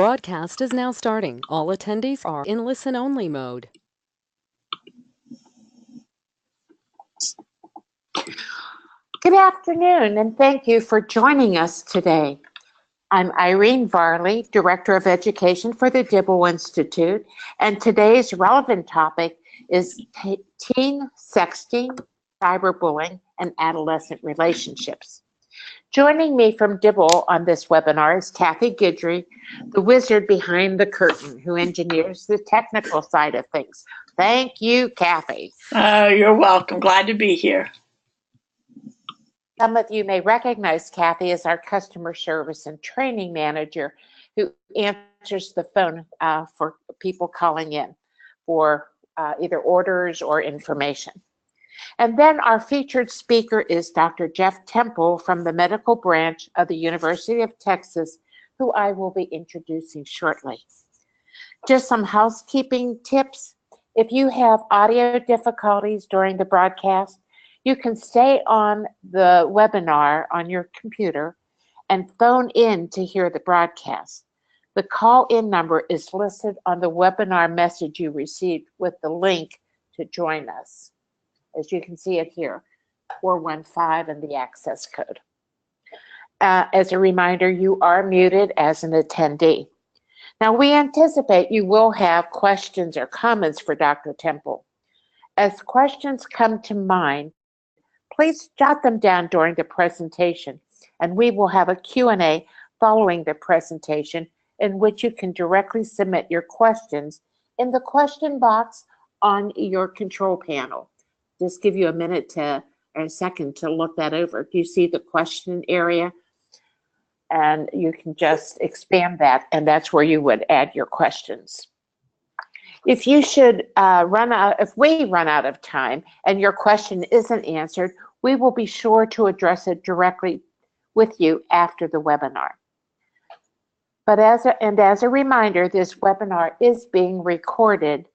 broadcast is now starting. All attendees are in listen-only mode. Good afternoon, and thank you for joining us today. I'm Irene Varley, Director of Education for the Dibble Institute, and today's relevant topic is teen sexting, cyberbullying, and adolescent relationships. Joining me from Dibble on this webinar is Kathy Guidry, the wizard behind the curtain who engineers the technical side of things. Thank you, Kathy. You're welcome. Glad to be here. Some of you may recognize Kathy as our customer service and training manager who answers the phone for people calling in for either orders or information. And then our featured speaker is Dr. Jeff Temple from the medical branch of the University of Texas, who I will be introducing shortly. Just some housekeeping tips. If you have audio difficulties during the broadcast, you can stay on the webinar on your computer and phone in to hear the broadcast. The call-in number is listed on the webinar message you received with the link to join us. As you can see it here, 415 and the access code. As a reminder, you are muted as an attendee. Now, we anticipate you will have questions or comments for Dr. Temple. As questions come to mind, please jot them down during the presentation, and we will have a Q&A following the presentation in which you can directly submit your questions in the question box on your control panel. Just give you a minute or a second to look that over. Do you see the question area? And you can just expand that, and that's where you would add your questions. If you should if we run out of time and your question isn't answered, we will be sure to address it directly with you after the webinar. But as a reminder, this webinar is being recorded,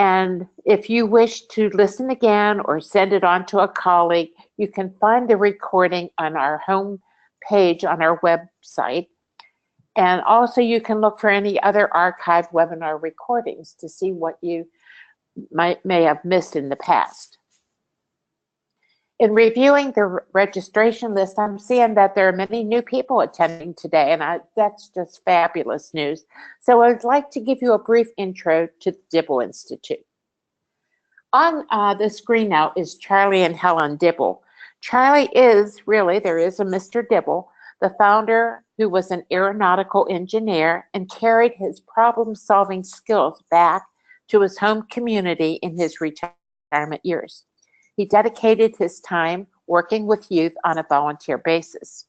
and if you wish to listen again or send it on to a colleague, you can find the recording on our home page on our website. And also you can look for any other archived webinar recordings to see what you may have missed in the past. In reviewing the registration list, I'm seeing that there are many new people attending today, and that's just fabulous news. So I'd like to give you a brief intro to the Dibble Institute. On the screen now is Charlie and Helen Dibble. Charlie is there is a Mr. Dibble, the founder who was an aeronautical engineer and carried his problem-solving skills back to his home community in his retirement years. He dedicated his time working with youth on a volunteer basis.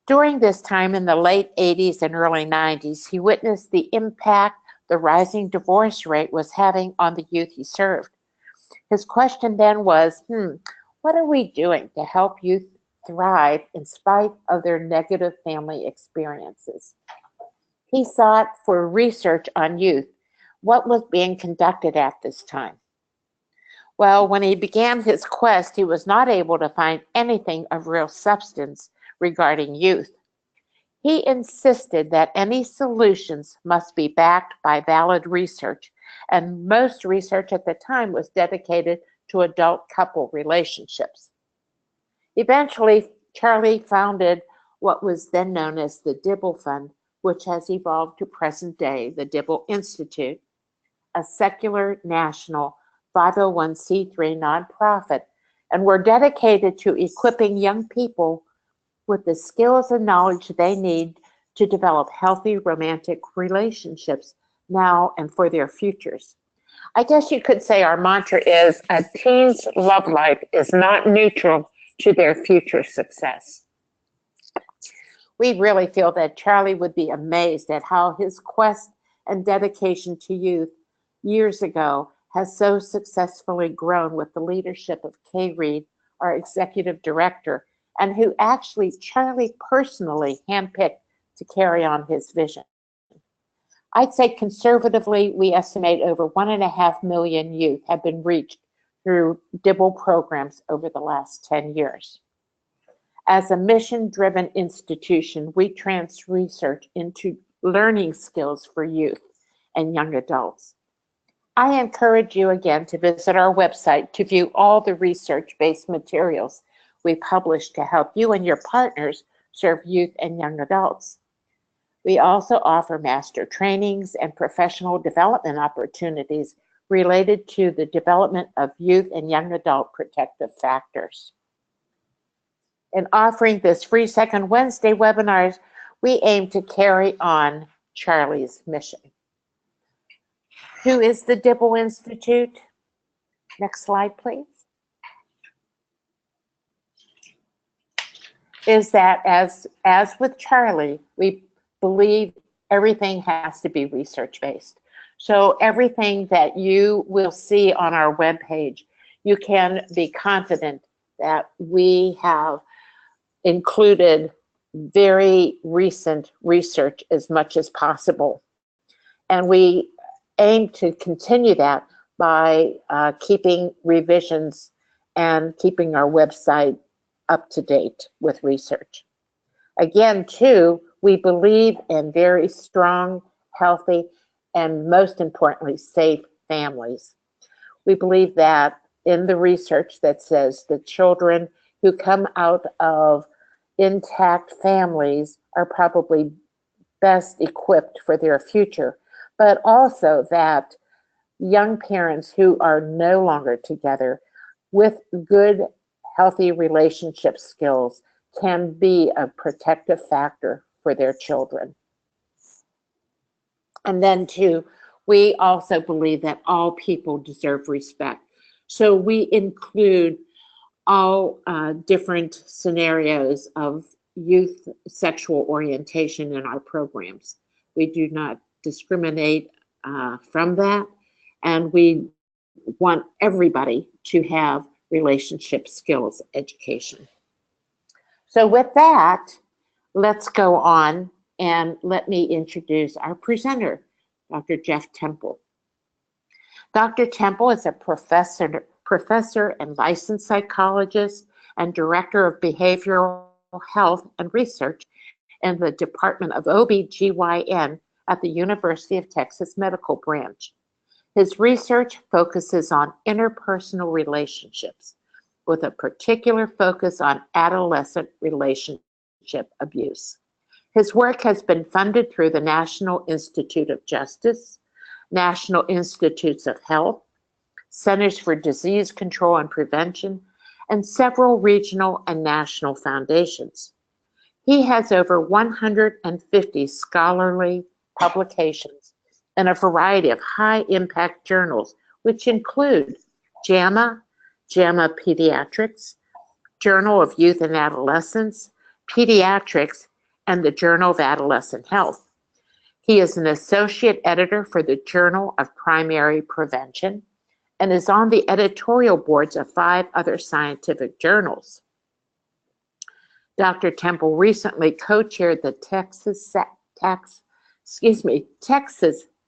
During this time in the late 80s and early 90s, he witnessed the impact the rising divorce rate was having on the youth he served. His question then was, what are we doing to help youth thrive in spite of their negative family experiences? He sought for research on youth. What was being conducted at this time? Well, when he began his quest, he was not able to find anything of real substance regarding youth. He insisted that any solutions must be backed by valid research, and most research at the time was dedicated to adult couple relationships. Eventually, Charlie founded what was then known as the Dibble Fund, which has evolved to present day, the Dibble Institute, a secular national 501c3 nonprofit, and we're dedicated to equipping young people with the skills and knowledge they need to develop healthy romantic relationships now and for their futures. I guess you could say our mantra is a teen's love life is not neutral to their future success. We really feel that Charlie would be amazed at how his quest and dedication to youth years ago has so successfully grown with the leadership of Kay Reed, our executive director, and who actually Charlie personally handpicked to carry on his vision. I'd say conservatively, we estimate over 1.5 million youth have been reached through Dibble programs over the last 10 years. As a mission-driven institution, we trans research into learning skills for youth and young adults. I encourage you again to visit our website to view all the research-based materials we publish to help you and your partners serve youth and young adults. We also offer master trainings and professional development opportunities related to the development of youth and young adult protective factors. In offering this free Second Wednesday webinars, we aim to carry on Charlie's mission. Who is the Dibble Institute? Next slide, please. Is that as with Charlie, we believe everything has to be research-based. So everything that you will see on our webpage, you can be confident that we have included very recent research as much as possible. And we aim to continue that by keeping revisions and keeping our website up to date with research. Again, too, we believe in very strong, healthy, and most importantly, safe families. We believe that in the research that says the children who come out of intact families are probably best equipped for their future, but also that young parents who are no longer together with good, healthy relationship skills can be a protective factor for their children. And then too, we also believe that all people deserve respect. So we include all different scenarios of youth sexual orientation in our programs. We do not discriminate from that, and we want everybody to have relationship skills education. So with that, let's go on and let me introduce our presenter, Dr. Jeff Temple. Dr. Temple is a professor and licensed psychologist and director of behavioral health and research in the Department of OB/GYN at the University of Texas Medical Branch. His research focuses on interpersonal relationships, with a particular focus on adolescent relationship abuse. His work has been funded through the National Institute of Justice, National Institutes of Health, Centers for Disease Control and Prevention, and several regional and national foundations. He has over 150 scholarly publications in a variety of high-impact journals, which include JAMA Pediatrics, Journal of Youth and Adolescence, Pediatrics, and the Journal of Adolescent Health. He is an associate editor for the Journal of Primary Prevention and is on the editorial boards of 5 other scientific journals. Dr. Temple recently co-chaired the Texas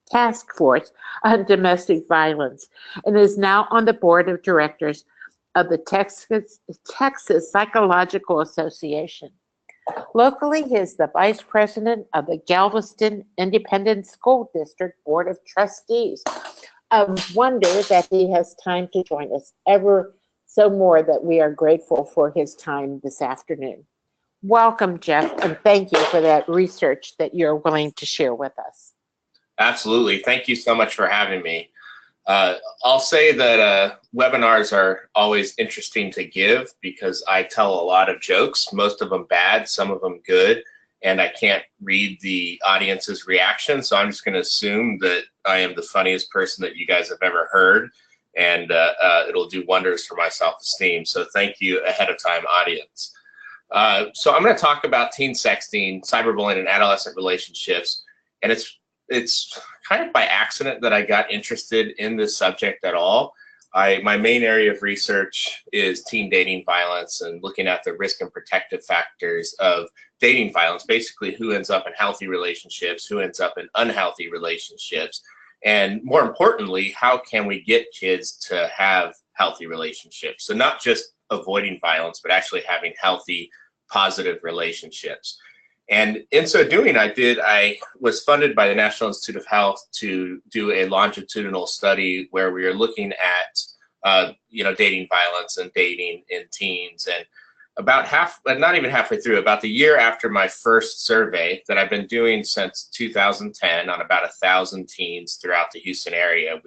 Task Force on Domestic Violence and is now on the board of directors of the Texas Psychological Association. Locally, he is the vice president of the Galveston Independent School District Board of Trustees. I wonder that he has time to join us ever so more, that we are grateful for his time this afternoon. Welcome, Jeff, and thank you for that research that you're willing to share with us. Absolutely. Thank you so much for having me. I'll say that webinars are always interesting to give because I tell a lot of jokes, most of them bad, some of them good, and I can't read the audience's reaction, so I'm just going to assume that I am the funniest person that you guys have ever heard, and it'll do wonders for my self-esteem. So thank you ahead of time, audience. So I'm going to talk about teen sexting, cyberbullying, and adolescent relationships, and it's kind of by accident that I got interested in this subject at all. My main area of research is teen dating violence and looking at the risk and protective factors of dating violence, basically who ends up in healthy relationships, who ends up in unhealthy relationships, and more importantly, how can we get kids to have healthy relationships? So not just avoiding violence, but actually having healthy, positive relationships. And in so doing, I was funded by the National Institute of Health to do a longitudinal study where we are looking at, dating violence and dating in teens. And about not even halfway through, about the year after my first survey that I've been doing since 2010 on about 1,000 teens throughout the Houston area,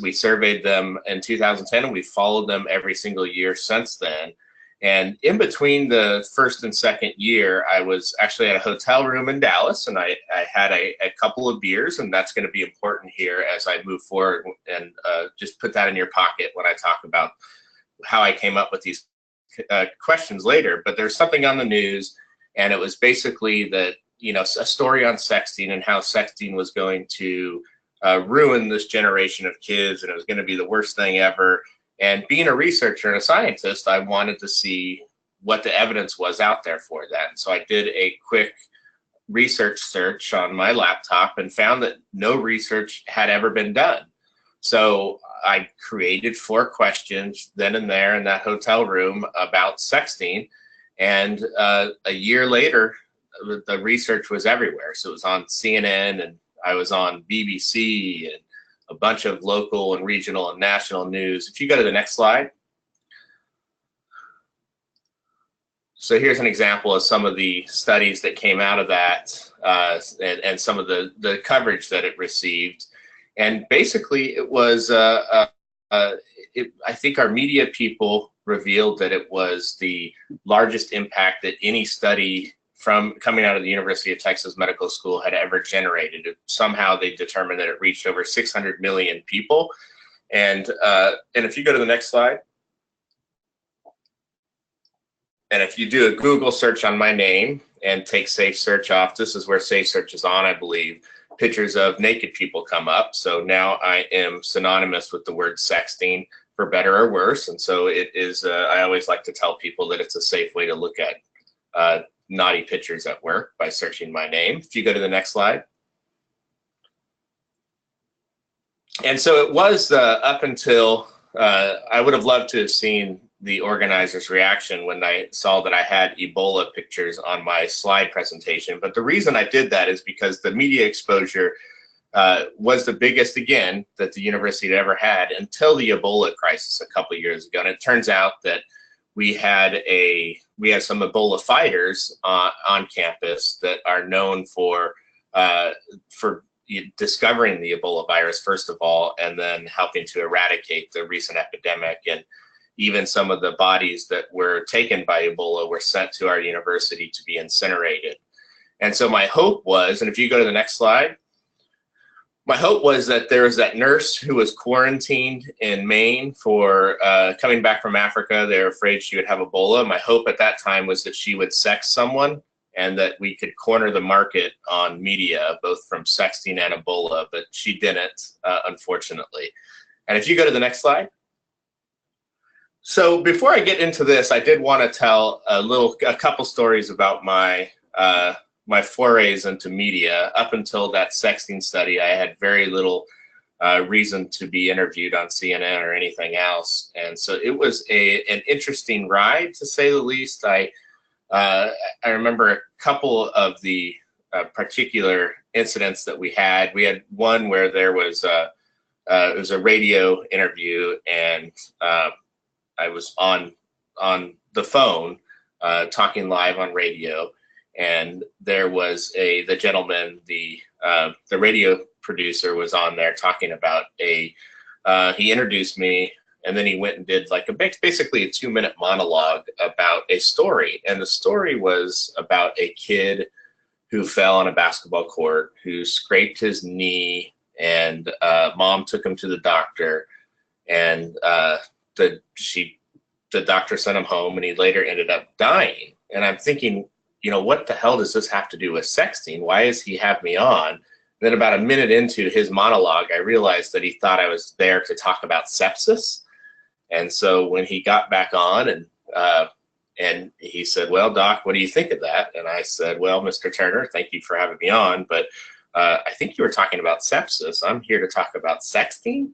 we surveyed them in 2010 and we followed them every single year since then. And in between the first and second year, I was actually at a hotel room in Dallas, and I had a couple of beers, and that's going to be important here as I move forward, and just put that in your pocket when I talk about how I came up with these questions later. But there's something on the news, and it was basically that, a story on sexting and how sexting was going to ruin this generation of kids, and it was going to be the worst thing ever. And being a researcher and a scientist, I wanted to see what the evidence was out there for that. And so I did a quick research search on my laptop and found that no research had ever been done. So I created 4 questions then and there in that hotel room about sexting. And a year later, the research was everywhere. So it was on CNN, and I was on BBC, and a bunch of local and regional and national news. If you go to the next slide. So here's an example of some of the studies that came out of that, and some of the coverage that it received. And basically it was, I think our media people revealed that it was the largest impact that any study from coming out of the University of Texas Medical School had ever generated. Somehow they determined that it reached over 600 million people. And if you go to the next slide, and if you do a Google search on my name and take Safe Search off, this is where Safe Search is on, I believe, pictures of naked people come up. So now I am synonymous with the word sexting, for better or worse. And so it is, I always like to tell people that it's a safe way to look at naughty pictures at work by searching my name. If you go to the next slide. And so it was up until, I would have loved to have seen the organizers' reaction when I saw that I had Ebola pictures on my slide presentation. But the reason I did that is because the media exposure was the biggest, again, that the university had ever had until the Ebola crisis a couple of years ago. And it turns out that we had some Ebola fighters on campus that are known for discovering the Ebola virus, first of all, and then helping to eradicate the recent epidemic. And even some of the bodies that were taken by Ebola were sent to our university to be incinerated. And so my hope was, and if you go to the next slide, my hope was that there was that nurse who was quarantined in Maine for coming back from Africa. They were afraid she would have Ebola. My hope at that time was that she would sex someone and that we could corner the market on media, both from sexting and Ebola, but she didn't, unfortunately. And if you go to the next slide. So before I get into this, I did want to tell a couple stories about my my forays into media. Up until that sexting study, I had very little reason to be interviewed on CNN or anything else. And so it was an interesting ride, to say the least. I remember a couple of the particular incidents that we had. We had one where there was it was a radio interview, and I was on the phone talking live on radio. And there was the gentleman, the radio producer was on there talking about he introduced me, and then he went and did like basically a 2-minute monologue about a story. And the story was about a kid who fell on a basketball court, who scraped his knee, and mom took him to the doctor, and the doctor sent him home, and he later ended up dying. And I'm thinking, what the hell does this have to do with sexting? Why does he have me on? And then about a minute into his monologue, I realized that he thought I was there to talk about sepsis. And so when he got back on and he said, "Well, Doc, what do you think of that?" And I said, "Well, Mr. Turner, thank you for having me on, but I think you were talking about sepsis. I'm here to talk about sexting."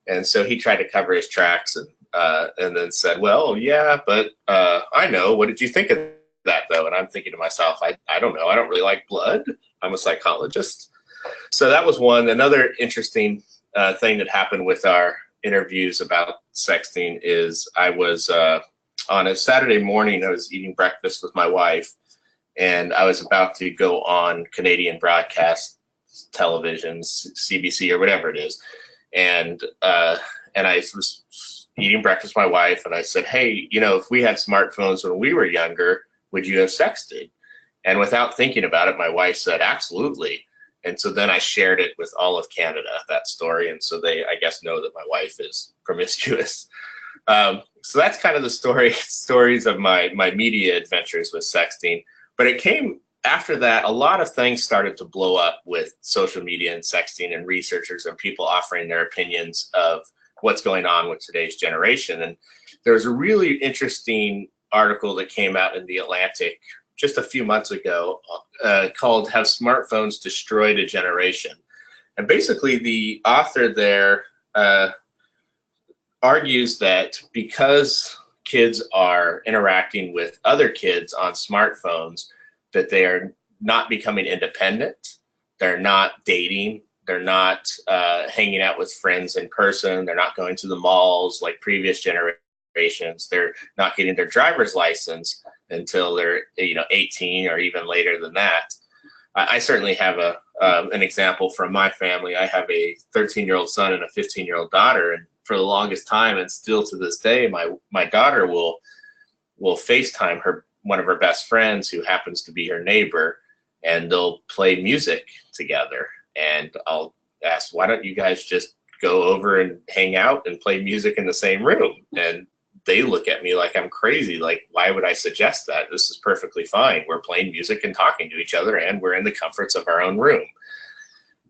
And so he tried to cover his tracks and then said, "Well, yeah, but I know. What did you think of that though, and I'm thinking to myself, I don't know, I don't really like blood. I'm a psychologist. So that was one. Another interesting thing that happened with our interviews about sexting is I was on a Saturday morning, I was eating breakfast with my wife, and I was about to go on Canadian broadcast television, CBC or whatever it is, and I was eating breakfast with my wife, and I said, hey, you know, if we had smartphones when we were younger, would you have sexted? And without thinking about it, my wife said, absolutely. And so then I shared it with all of Canada, that story, and so they, I guess, know that my wife is promiscuous. So that's kind of the stories of my media adventures with sexting. But it came after that, a lot of things started to blow up with social media and sexting, and researchers and people offering their opinions of what's going on with today's generation. And there was a really interesting article that came out in The Atlantic just a few months ago called "Have Smartphones Destroyed a Generation?" And basically the author there argues that because kids are interacting with other kids on smartphones, that they are not becoming independent, they're not dating, they're not hanging out with friends in person, they're not going to the malls like previous generations, they're not getting their driver's license until they're 18 or even later than that. I certainly have an example from my family. I have a 13-year-old son and a 15-year-old daughter, and for the longest time, and still to this day, my daughter will FaceTime one of her best friends who happens to be her neighbor, and they'll play music together. And I'll ask, why don't you guys just go over and hang out and play music in the same room? And they look at me like I'm crazy. Like, why would I suggest that? This is perfectly fine. We're playing music and talking to each other, and we're in the comforts of our own room.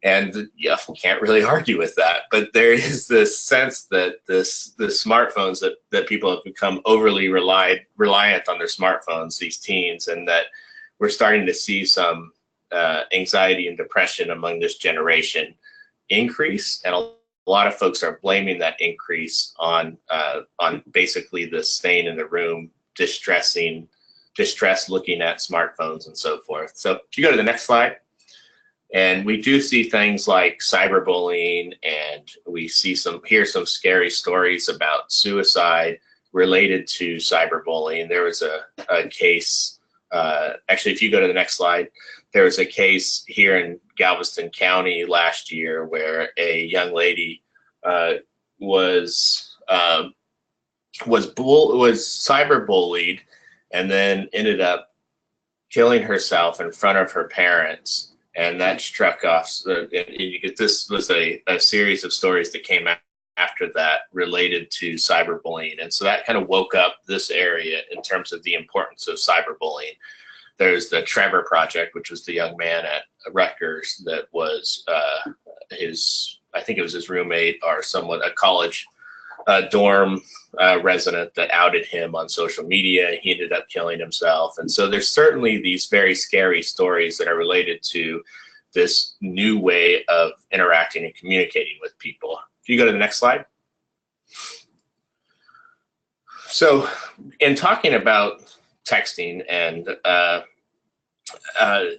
And yeah, we can't really argue with that. But there is this sense that the smartphones, that people have become overly reliant on their smartphones, these teens, and that we're starting to see some anxiety and depression among this generation increase. And a lot of folks are blaming that increase on basically the staying in the room, distress looking at smartphones and so forth. So if you go to the next slide. And we do see things like cyberbullying, and we hear some scary stories about suicide related to cyberbullying. There was a case, actually, if you go to the next slide, there was a case here in Galveston County last year where a young lady was cyberbullied and then ended up killing herself in front of her parents. And that struck off. This was a series of stories that came after that related to cyberbullying. And so that kind of woke up this area in terms of the importance of cyberbullying. There's the Trevor Project, which was the young man at Rutgers that was I think it was his roommate or someone, a college dorm resident that outed him on social media. He ended up killing himself. And so there's certainly these very scary stories that are related to this new way of interacting and communicating with people. If you go to the next slide. So in talking about texting, and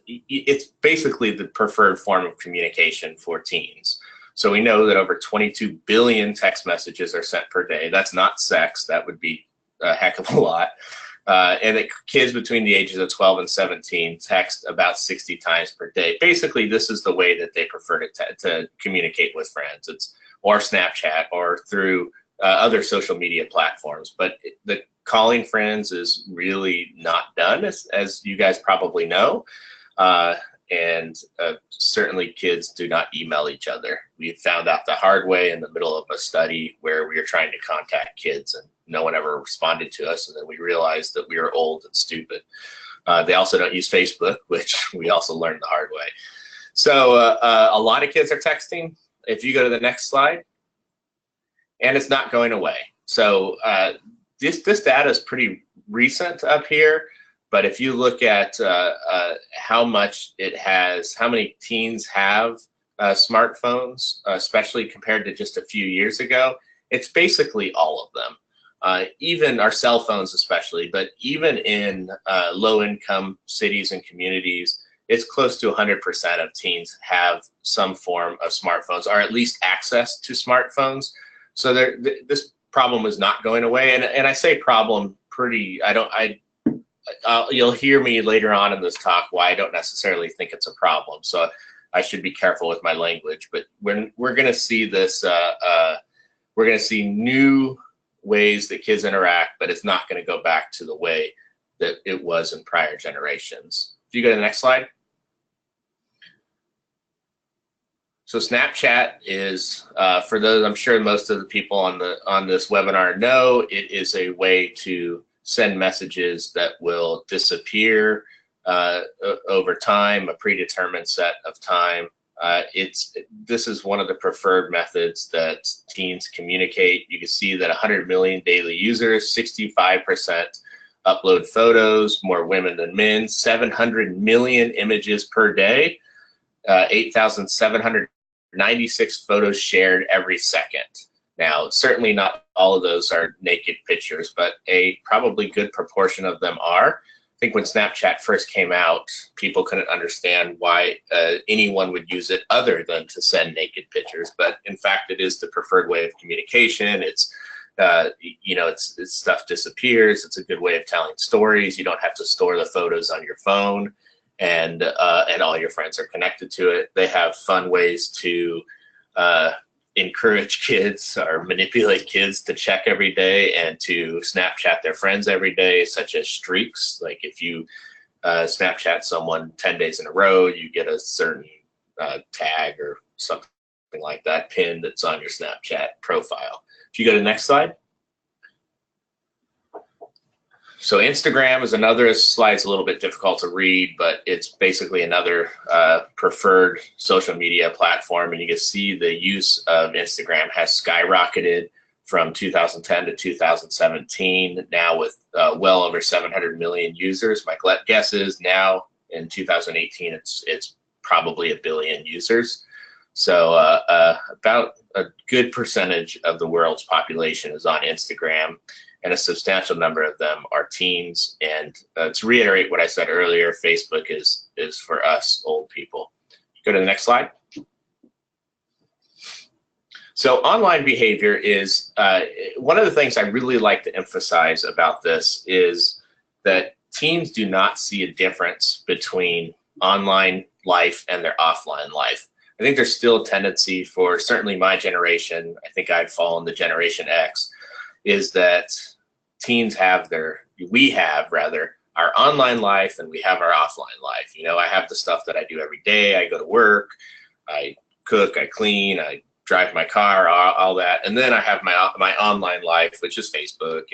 it's basically the preferred form of communication for teens. So we know that over 22 billion text messages are sent per day. That's not sex. That would be a heck of a lot. And that kids between the ages of 12 and 17 text about 60 times per day. Basically, this is the way that they prefer to communicate with friends. It's or Snapchat or through other social media platforms. But the calling friends is really not done, as you guys probably know. And certainly kids do not email each other. We found out the hard way in the middle of a study where we were trying to contact kids and no one ever responded to us, and then we realized that we were old and stupid. They also don't use Facebook, which we also learned the hard way. So a lot of kids are texting. If you go to the next slide, and it's not going away. So this data is pretty recent up here. But if you look at how many teens have smartphones, especially compared to just a few years ago, it's basically all of them. even our cell phones especially, but even in low-income cities and communities, it's close to 100% of teens have some form of smartphones, or at least access to smartphones. So this problem is not going away. And I say problem pretty, you'll hear me later on in this talk why I don't necessarily think it's a problem. So I should be careful with my language, but when we're going to see this, we're going to see new ways that kids interact, but it's not going to go back to the way that it was in prior generations. If you go to the next slide. So Snapchat is, for those, I'm sure most of the people on this webinar know, it is a way to send messages that will disappear over time, a predetermined set of time. This is one of the preferred methods that teens communicate. You can see that 100 million daily users, 65% upload photos, more women than men, 700 million images per day, 8,796 photos shared every second. Now, certainly not all of those are naked pictures, but a probably good proportion of them are. I think when Snapchat first came out, people couldn't understand why anyone would use it other than to send naked pictures. But in fact, it is the preferred way of communication. It's, it's stuff disappears. It's a good way of telling stories. You don't have to store the photos on your phone, and all your friends are connected to it. They have fun ways to encourage kids or manipulate kids to check every day and to Snapchat their friends every day, such as streaks. Like if you Snapchat someone 10 days in a row, you get a certain tag or something like that pin that's on your Snapchat profile. If you go to the next slide. So Instagram is another slide's a little bit difficult to read, but it's basically another preferred social media platform. And you can see the use of Instagram has skyrocketed from 2010 to 2017, now with well over 700 million users. My guess is now in 2018, it's probably 1 billion users. So about a good percentage of the world's population is on Instagram, and a substantial number of them are teens. And to reiterate what I said earlier, Facebook is for us old people. Go to the next slide. So online behavior is, one of the things I really like to emphasize about this is that teens do not see a difference between online life and their offline life. I think there's still a tendency for certainly my generation, I think I'd fall in the Generation X, is that teens have we have our online life and we have our offline life. You know, I have the stuff that I do every day. I go to work, I cook, I clean, I drive my car, all that. And then I have my online life, which is Facebook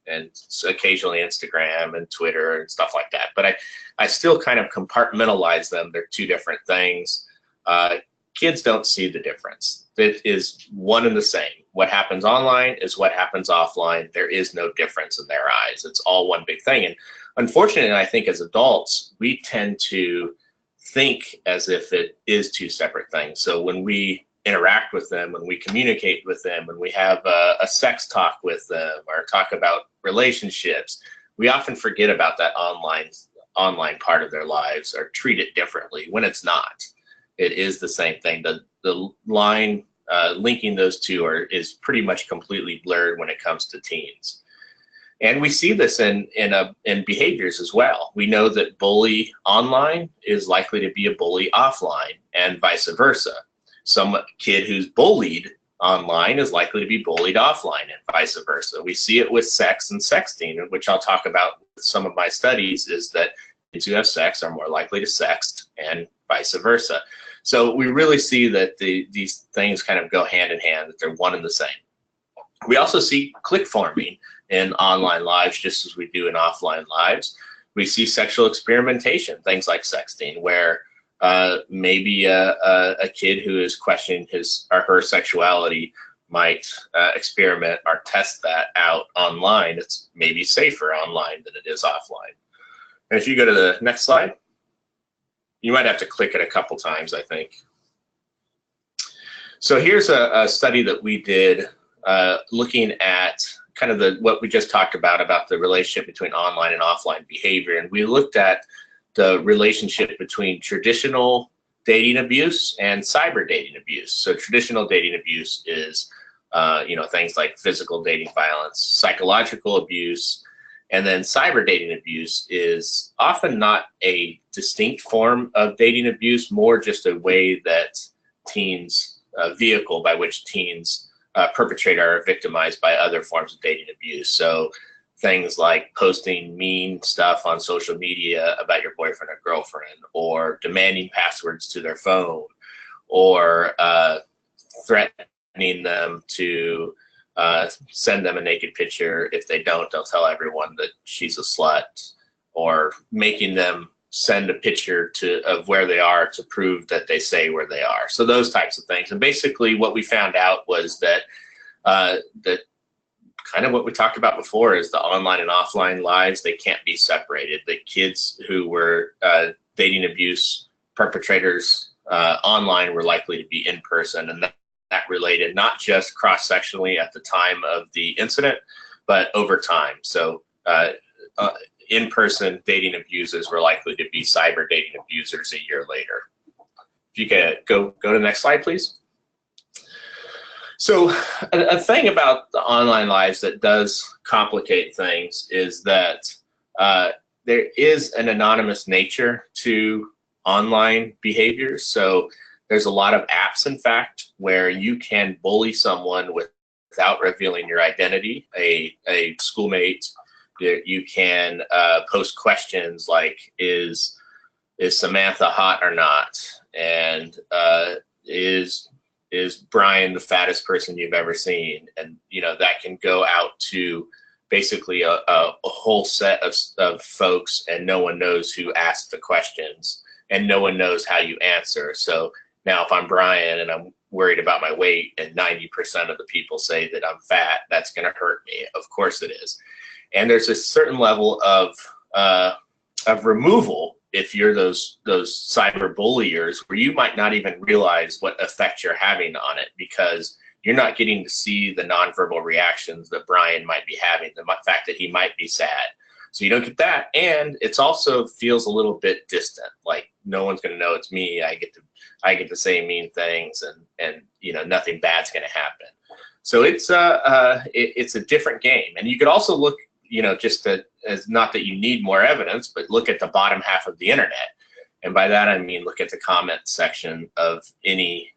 and occasionally Instagram and Twitter and stuff like that. But I still kind of compartmentalize them. They're two different things. Kids don't see the difference. It is one and the same. What happens online is what happens offline. There is no difference in their eyes. It's all one big thing. And unfortunately, I think as adults, we tend to think as if it is two separate things. So when we interact with them, when we communicate with them, when we have a sex talk with them or talk about relationships, we often forget about that online part of their lives or treat it differently when it's not. It is the same thing. The line linking those two is pretty much completely blurred when it comes to teens. And we see this in behaviors as well. We know that bully online is likely to be a bully offline, and vice versa. Some kid who's bullied online is likely to be bullied offline, and vice versa. We see it with sex and sexting, which I'll talk about with some of my studies, is that kids who have sex are more likely to sext, and vice versa. So we really see that these things kind of go hand in hand, that they're one and the same. We also see clique forming in online lives just as we do in offline lives. We see sexual experimentation, things like sexting, where maybe a kid who is questioning his or her sexuality might experiment or test that out online. It's maybe safer online than it is offline. And if you go to the next slide, you might have to click it a couple times, I think. So here's a study that we did looking at kind of what we just talked about the relationship between online and offline behavior, and we looked at the relationship between traditional dating abuse and cyber dating abuse. So traditional dating abuse is, things like physical dating violence, psychological abuse, and then cyber dating abuse is often not a distinct form of dating abuse, more just a way that teens, a vehicle by which teens perpetrate or are victimized by other forms of dating abuse. So things like posting mean stuff on social media about your boyfriend or girlfriend, or demanding passwords to their phone, or threatening them to send them a naked picture. If they don't, they'll tell everyone that she's a slut, or making them send a picture of where they are to prove that they say where they are. So those types of things. And basically what we found out was that that kind of what we talked about before is the online and offline lives, they can't be separated. The kids who were dating abuse perpetrators online were likely to be in person, and that related not just cross-sectionally at the time of the incident, but over time. So in-person dating abusers were likely to be cyber dating abusers a year later. If you could go to the next slide, please. So a thing about the online lives that does complicate things is that there is an anonymous nature to online behavior. So there's a lot of apps, in fact, where you can bully someone without revealing your identity. A schoolmate, you can post questions like, is Samantha hot or not? And is Brian the fattest person you've ever seen? And that can go out to basically a whole set of folks, and no one knows who asked the questions, and no one knows how you answer. So now if I'm Brian and I'm worried about my weight and 90% of the people say that I'm fat, that's going to hurt me. Of course it is. And there's a certain level of removal if you're those cyber bulliers, where you might not even realize what effect you're having on it, because you're not getting to see the nonverbal reactions that Brian might be having, the fact that he might be sad. So you don't get that, and it's also feels a little bit distant, like no one's going to know it's me. I get to say mean things, and nothing bad's going to happen. So it's a different game. And you could also look, just as not that you need more evidence, but look at the bottom half of the internet. And by that, I mean, look at the comment section of any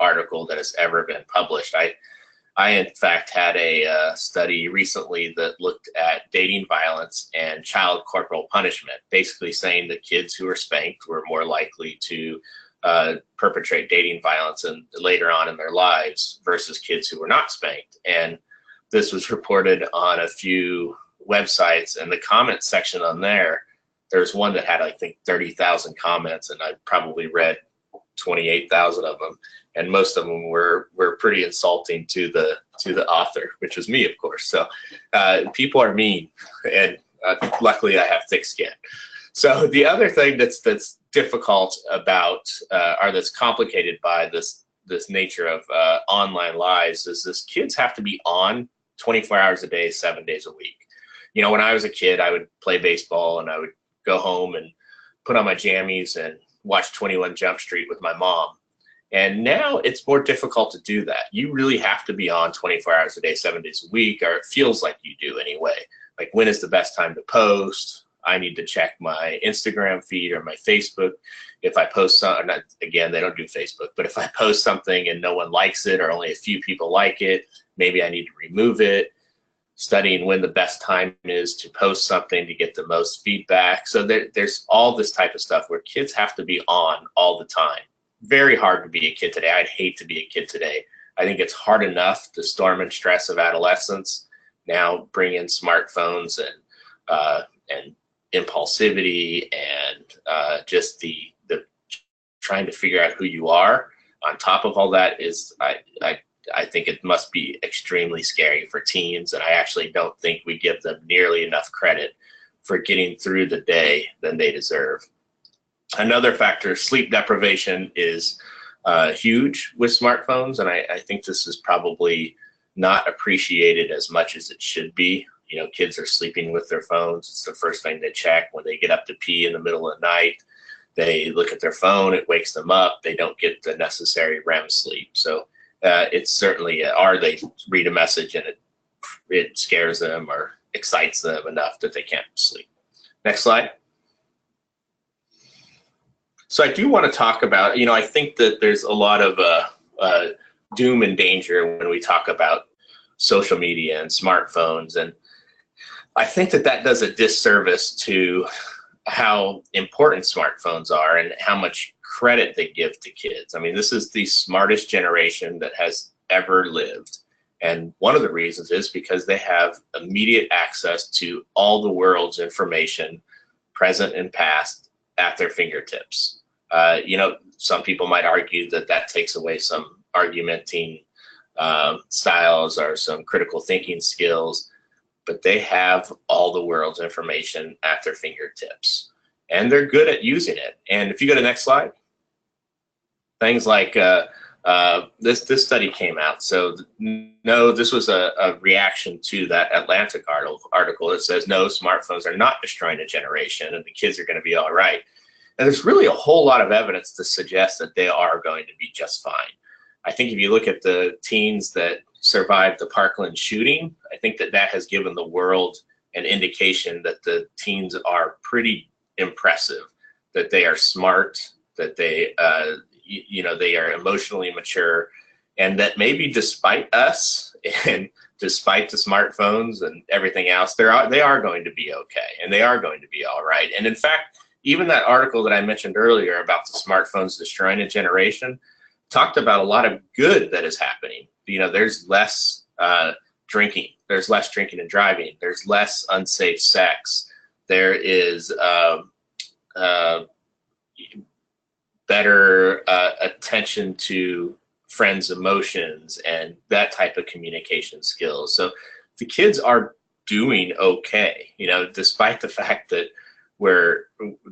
article that has ever been published. I in fact had a study recently that looked at dating violence and child corporal punishment, basically saying that kids who were spanked were more likely to perpetrate dating violence and later on in their lives versus kids who were not spanked. And this was reported on a few websites, and the comment section on there's one that had, I think, 30,000 comments, and I probably read 28,000 of them, and most of them were pretty insulting to the author, which was me, of course. So people are mean, and luckily I have thick skin. So the other thing that's difficult about, or that's complicated by this nature of online lives, is this kids have to be on 24 hours a day, 7 days a week. When I was a kid, I would play baseball, and I would go home and put on my jammies and watch 21 Jump Street with my mom. And now it's more difficult to do that. You really have to be on 24 hours a day, 7 days a week, or it feels like you do anyway. Like, when is the best time to post? I need to check my Instagram feed or my Facebook. If I post something, again, they don't do Facebook, but if I post something and no one likes it, or only a few people like it, maybe I need to remove it. Studying when the best time is to post something to get the most feedback. So there's all this type of stuff where kids have to be on all the time. Very hard to be a kid today. I'd hate to be a kid today. I think it's hard enough, the storm and stress of adolescence. Now bring in smartphones and impulsivity and just the trying to figure out who you are. On top of all that is, I think it must be extremely scary for teens, and I actually don't think we give them nearly enough credit for getting through the day than they deserve. Another factor, sleep deprivation, is huge with smartphones, and I think this is probably not appreciated as much as it should be. You know, kids are sleeping with their phones. It's the first thing they check when they get up to pee in the middle of the night. They look at their phone, it wakes them up. They don't get the necessary REM sleep. So it's certainly, or they read a message and it scares them or excites them enough that they can't sleep. Next slide. So I do want to talk about, you know, I think that there's a lot of doom and danger when we talk about social media and smartphones. And I think that that does a disservice to how important smartphones are and how much credit they give to kids. I mean, this is the smartest generation that has ever lived. And one of the reasons is because they have immediate access to all the world's information, present and past, at their fingertips. You know, some people might argue that that takes away some argumenting styles or some critical thinking skills, but they have all the world's information at their fingertips, and they're good at using it. And if you go to the next slide, things like this study came out. So no, this was a reaction to that Atlantic article that says no, smartphones are not destroying a generation and the kids are going to be all right. And there's really a whole lot of evidence to suggest that they are going to be just fine. I think if you look at the teens that survived the Parkland shooting, I think that that has given the world an indication that the teens are pretty impressive, that they are smart, that they, you know, they are emotionally mature, and that maybe despite us and despite the smartphones and everything else, they are going to be okay, and they are going to be all right. And in fact, even that article that I mentioned earlier about the smartphones destroying a generation talked about a lot of good that is happening. You know, there's less drinking, there's less drinking and driving, there's less unsafe sex, there is better attention to friends' emotions and that type of communication skills. So the kids are doing okay, you know, despite the fact that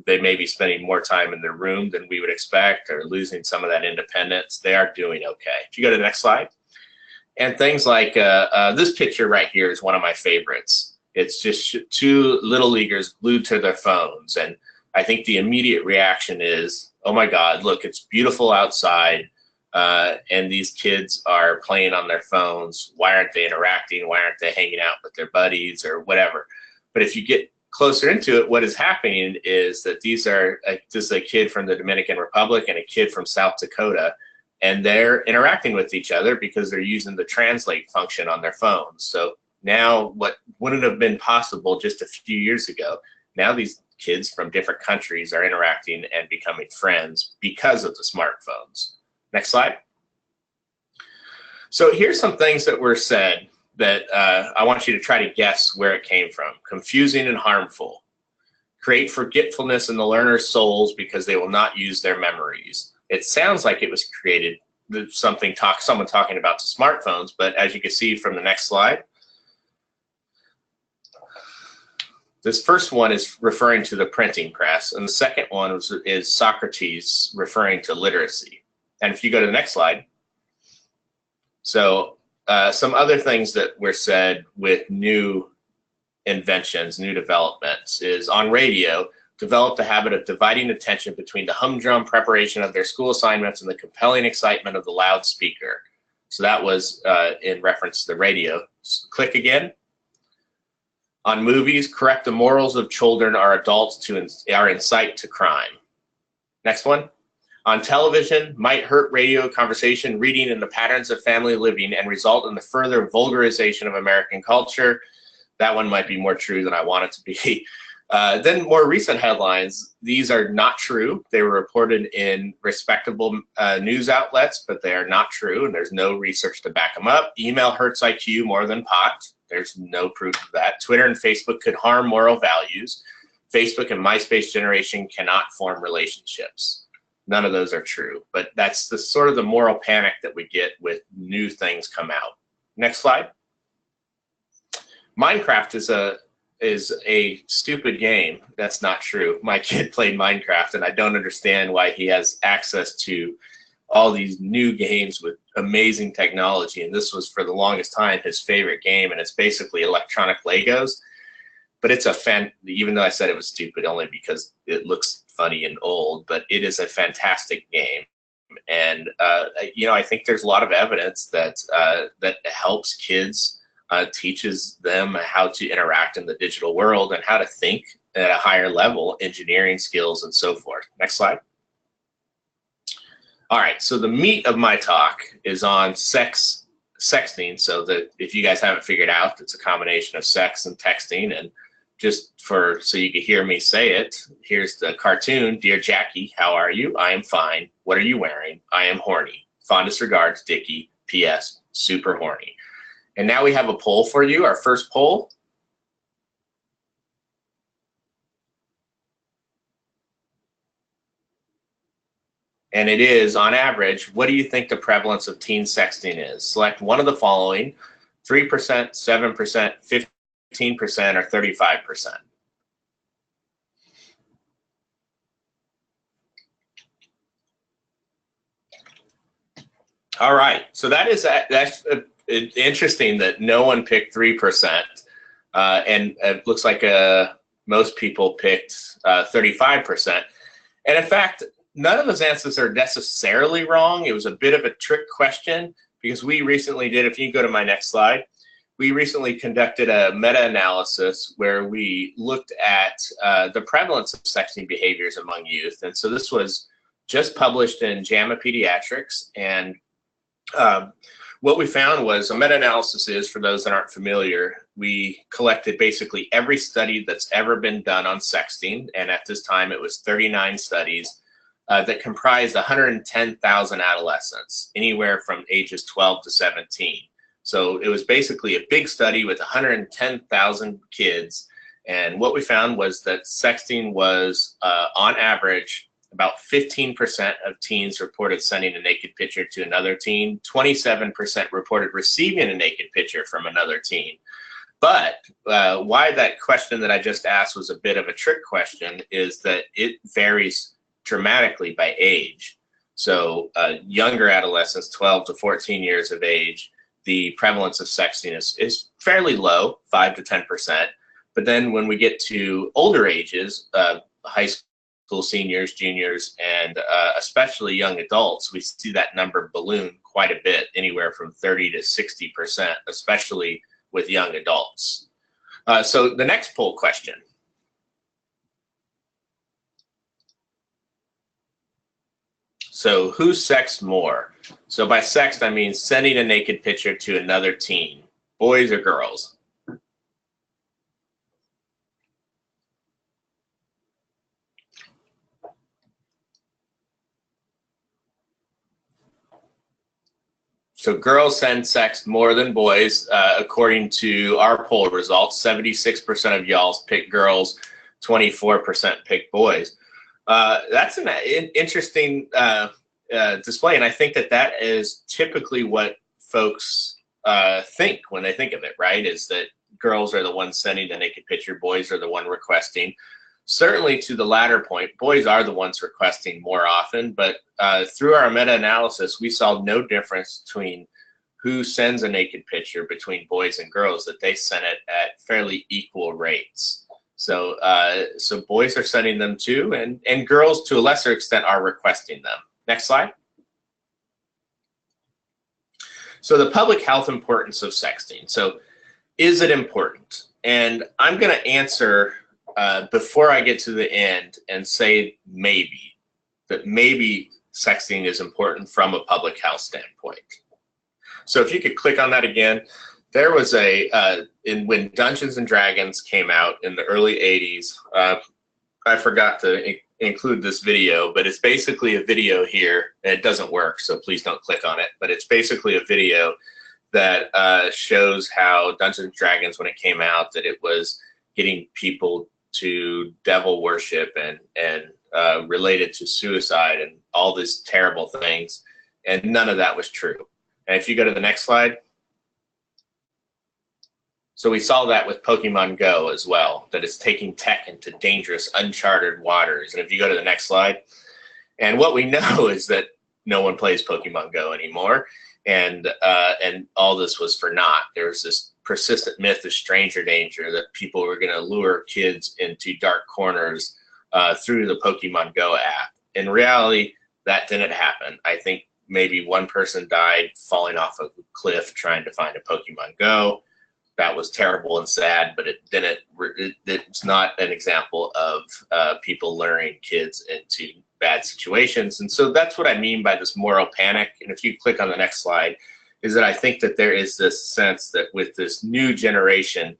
they may be spending more time in their room than we would expect or losing some of that independence. They are doing okay. If you go to the next slide. And things like this picture right here is one of my favorites. It's just two little leaguers glued to their phones. And I think the immediate reaction is, oh my God, look, it's beautiful outside. And these kids are playing on their phones. Why aren't they interacting? Why aren't they hanging out with their buddies or whatever? But if you get closer into it, what is happening is that this is a kid from the Dominican Republic and a kid from South Dakota, and they're interacting with each other because they're using the translate function on their phones. So now what wouldn't have been possible just a few years ago, now these kids from different countries are interacting and becoming friends because of the smartphones. Next slide. So here's some things that were said that I want you to try to guess where it came from. Confusing and harmful. Create forgetfulness in the learner's souls because they will not use their memories. It sounds like it was created, someone talking about the smartphones, but as you can see from the next slide, this first one is referring to the printing press, and the second one is Socrates referring to literacy. And if you go to the next slide, so some other things that were said with new inventions, new developments, is on radio, develop the habit of dividing attention between the humdrum preparation of their school assignments and the compelling excitement of the loudspeaker. So that was in reference to the radio. So click again. On movies, correct the morals of children or adults are incite to crime. Next one. On television, might hurt radio conversation, reading, and the patterns of family living and result in the further vulgarization of American culture. That one might be more true than I want it to be. Then more recent headlines, these are not true. They were reported in respectable news outlets, but they are not true, and there's no research to back them up. Email hurts IQ more than pot. There's no proof of that. Twitter and Facebook could harm moral values. Facebook and MySpace generation cannot form relationships. None of those are true, but that's the sort of the moral panic that we get with new things come out. Next slide. Minecraft is a stupid game. That's not true. My kid played Minecraft, and I don't understand why he has access to all these new games with amazing technology, and this was for the longest time his favorite game, and it's basically electronic Legos. But it's even though I said it was stupid only because it looks funny and old, but it is a fantastic game. And I think there's a lot of evidence that that helps kids, teaches them how to interact in the digital world and how to think at a higher level, engineering skills and so forth. Next slide. All right, so the meat of my talk is on sexting. So that if you guys haven't figured out, it's a combination of sex and texting. And just so you can hear me say it, here's the cartoon. Dear Jackie, how are you? I am fine. What are you wearing? I am horny. Fondest regards, Dickie. P.S. Super horny. And now we have a poll for you, our first poll. And it is, on average, what do you think the prevalence of teen sexting is? Select one of the following: 3%, 7%, 15%, or 35%. All right, so that's interesting that no one picked 3%, and it looks like most people picked 35%. And in fact, none of those answers are necessarily wrong. It was a bit of a trick question because we recently did, if you go to my next slide, we recently conducted a meta-analysis where we looked at the prevalence of sexting behaviors among youth. And so this was just published in JAMA Pediatrics. And what we found was, a meta-analysis is, for those that aren't familiar, we collected basically every study that's ever been done on sexting. And at this time, it was 39 studies. That comprised 110,000 adolescents, anywhere from ages 12 to 17. So it was basically a big study with 110,000 kids. And what we found was that sexting was, on average, about 15% of teens reported sending a naked picture to another teen. 27% reported receiving a naked picture from another teen. But why that question that I just asked was a bit of a trick question is that it varies dramatically by age. So younger adolescents, 12 to 14 years of age, the prevalence of sexting is fairly low, 5 to 10%. But then when we get to older ages, high school seniors, juniors, and especially young adults, we see that number balloon quite a bit, anywhere from 30 to 60%, especially with young adults. So the next poll question. So who sexts more? So by sext, I mean sending a naked picture to another teen, boys or girls? So girls send sext more than boys, according to our poll results. 76% of y'all pick girls, 24% pick boys. That's an interesting display, and I think that is typically what folks think when they think of it, right? Is that girls are the ones sending the naked picture, boys are the one requesting. Certainly to the latter point, boys are the ones requesting more often, but through our meta-analysis, we saw no difference between who sends a naked picture between boys and girls, that they sent it at fairly equal rates. So so boys are sending them too, and girls to a lesser extent are requesting them. Next slide. So the public health importance of sexting. So is it important? And I'm going to answer before I get to the end and say maybe, that maybe sexting is important from a public health standpoint. So if you could click on that again, there was when Dungeons and Dragons came out in the early 80s, I forgot to include this video, but it's basically a video here. It doesn't work, so please don't click on it, but it's basically a video that shows how Dungeons and Dragons, when it came out, that it was getting people to devil worship and related to suicide and all these terrible things, and none of that was true. And if you go to the next slide. So we saw that with Pokemon Go as well, that it's taking tech into dangerous, uncharted waters. And if you go to the next slide, and what we know is that no one plays Pokemon Go anymore, and all this was for naught. There was this persistent myth of stranger danger that people were going to lure kids into dark corners through the Pokemon Go app. In reality, that didn't happen. I think maybe one person died falling off a cliff trying to find a Pokemon Go. That was terrible and sad, but it's not an example of people luring kids into bad situations. And so that's what I mean by this moral panic. And if you click on the next slide, is that I think that there is this sense that with this new generation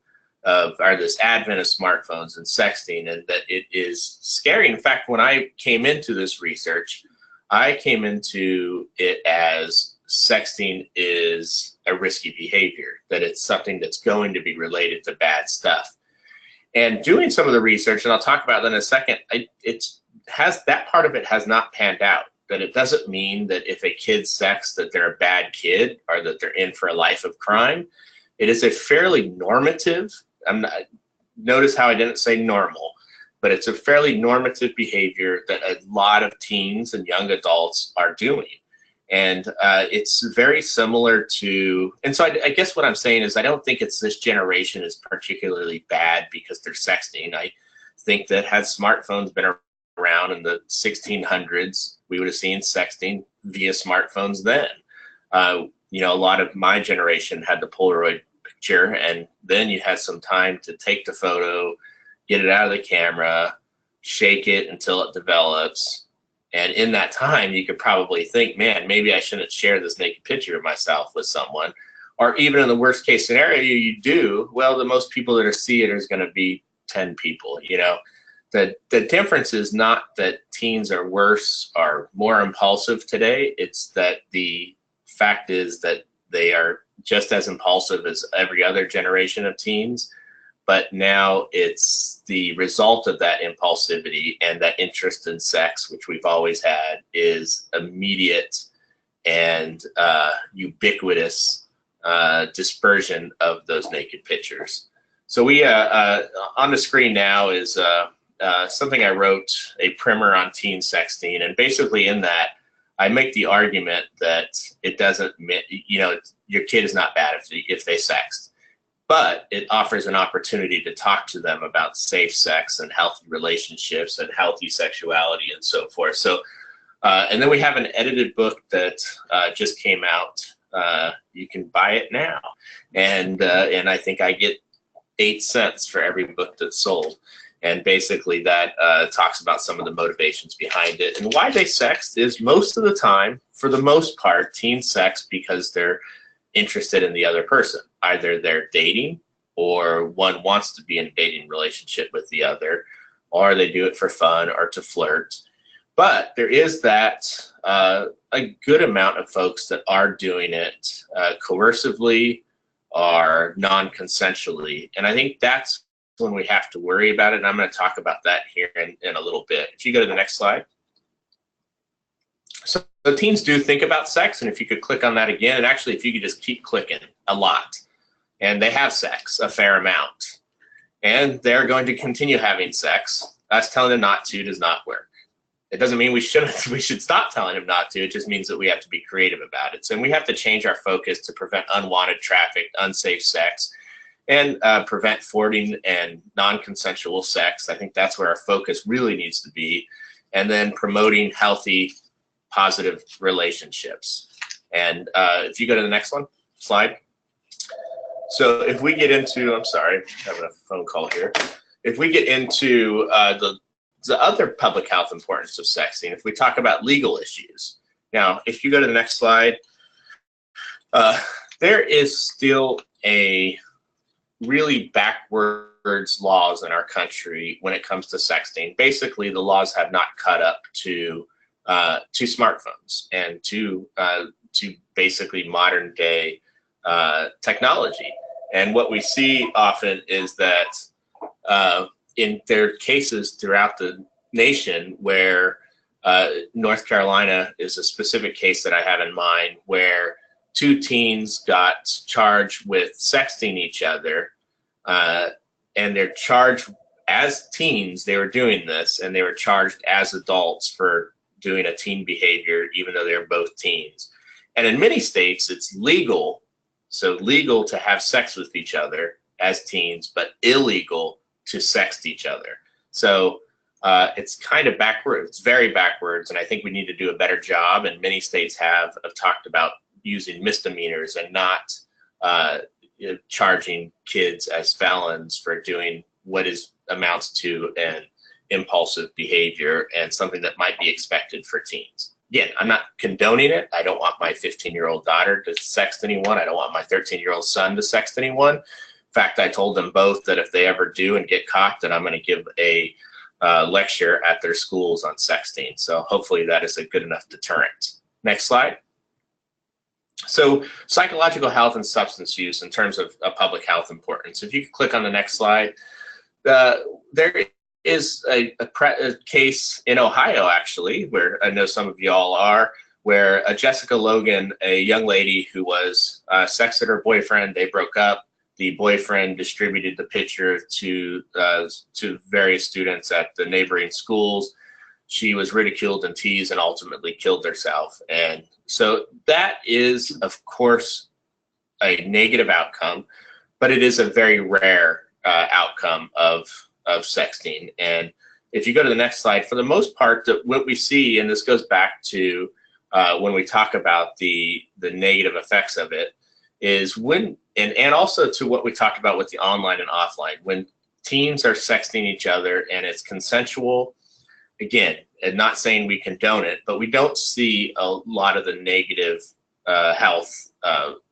or this advent of smartphones and sexting, and that it is scary. In fact, when I came into this research, I came into it as sexting is a risky behavior, that it's something that's going to be related to bad stuff. And doing some of the research, and I'll talk about that in a second, that part of it has not panned out. That it doesn't mean that if a kid sexts that they're a bad kid or that they're in for a life of crime. It is a fairly normative, notice how I didn't say normal, but it's a fairly normative behavior that a lot of teens and young adults are doing. And it's very similar to, and so I guess what I'm saying is I don't think it's this generation is particularly bad because they're sexting. I think that had smartphones been around in the 1600s, we would have seen sexting via smartphones then. You know, a lot of my generation had the Polaroid picture, and then you had some time to take the photo, get it out of the camera, shake it until it develops. And in that time, you could probably think, man, maybe I shouldn't share this naked picture of myself with someone. Or even in the worst case scenario, you do, well, the most people that are see it is going to be 10 people, you know. The difference is not that teens are worse or more impulsive today. It's that the fact is that they are just as impulsive as every other generation of teens, but now it's the result of that impulsivity and that interest in sex, which we've always had, is immediate and ubiquitous dispersion of those naked pictures. So we on the screen now is something I wrote, a primer on teen sexting, and basically in that I make the argument that it doesn't, you know, your kid is not bad if they sext, but it offers an opportunity to talk to them about safe sex and healthy relationships and healthy sexuality and so forth. So, and then we have an edited book that just came out. You can buy it now, and I think I get 8 cents for every book that's sold. And basically that talks about some of the motivations behind it. And why they sext is most of the time, for the most part, teens sext because they're interested in the other person. Either they're dating, or one wants to be in a dating relationship with the other, or they do it for fun or to flirt. But there is that a good amount of folks that are doing it coercively or non-consensually. And I think that's when we have to worry about it, and I'm going to talk about that here in a little bit. If you go to the next slide. So teens do think about sex, and if you could click on that again, and actually if you could just keep clicking a lot, and they have sex a fair amount, and they're going to continue having sex. Us telling them not to does not work. It doesn't mean we should stop telling them not to. It just means that we have to be creative about it. So we have to change our focus to prevent unwanted traffic, unsafe sex, and prevent forwarding and non-consensual sex. I think that's where our focus really needs to be. And then promoting healthy, positive relationships. And if you go to the next slide. So if we get into, I'm sorry, I'm having a phone call here. If we get into the other public health importance of sexting, if we talk about legal issues. Now, if you go to the next slide, there is still a really backwards laws in our country when it comes to sexting. Basically, the laws have not caught up to smartphones and to basically modern day technology. And what we see often is that in their cases throughout the nation where North Carolina is a specific case that I have in mind, where 2 teens got charged with sexting each other, and they're charged as teens, they were doing this, and they were charged as adults for doing a teen behavior, even though they're both teens. And in many states, it's legal, so legal to have sex with each other as teens, but illegal to sext each other. So it's kind of backwards. It's very backwards, and I think we need to do a better job. And many states have talked about using misdemeanors and not charging kids as felons for doing what amounts to an impulsive behavior and something that might be expected for teens. Again, I'm not condoning it. I don't want my 15-year-old daughter to sext anyone. I don't want my 13-year-old son to sext anyone. In fact, I told them both that if they ever do and get caught, then I'm going to give a lecture at their schools on sexting. So hopefully that is a good enough deterrent. Next slide. So psychological health and substance use in terms of public health importance. If you could click on the next slide. There is a case in Ohio, actually, where I know some of y'all are, where Jessica Logan, a young lady who was sexted her boyfriend, they broke up. The boyfriend distributed the picture to various students at the neighboring schools. She was ridiculed and teased and ultimately killed herself. And so that is, of course, a negative outcome, but it is a very rare outcome of sexting. And if you go to the next slide, for the most part, what we see, and this goes back to when we talk about the negative effects of it, is when, and also to what we talked about with the online and offline, when teens are sexting each other and it's consensual, again, and not saying we condone it, but we don't see a lot of the negative health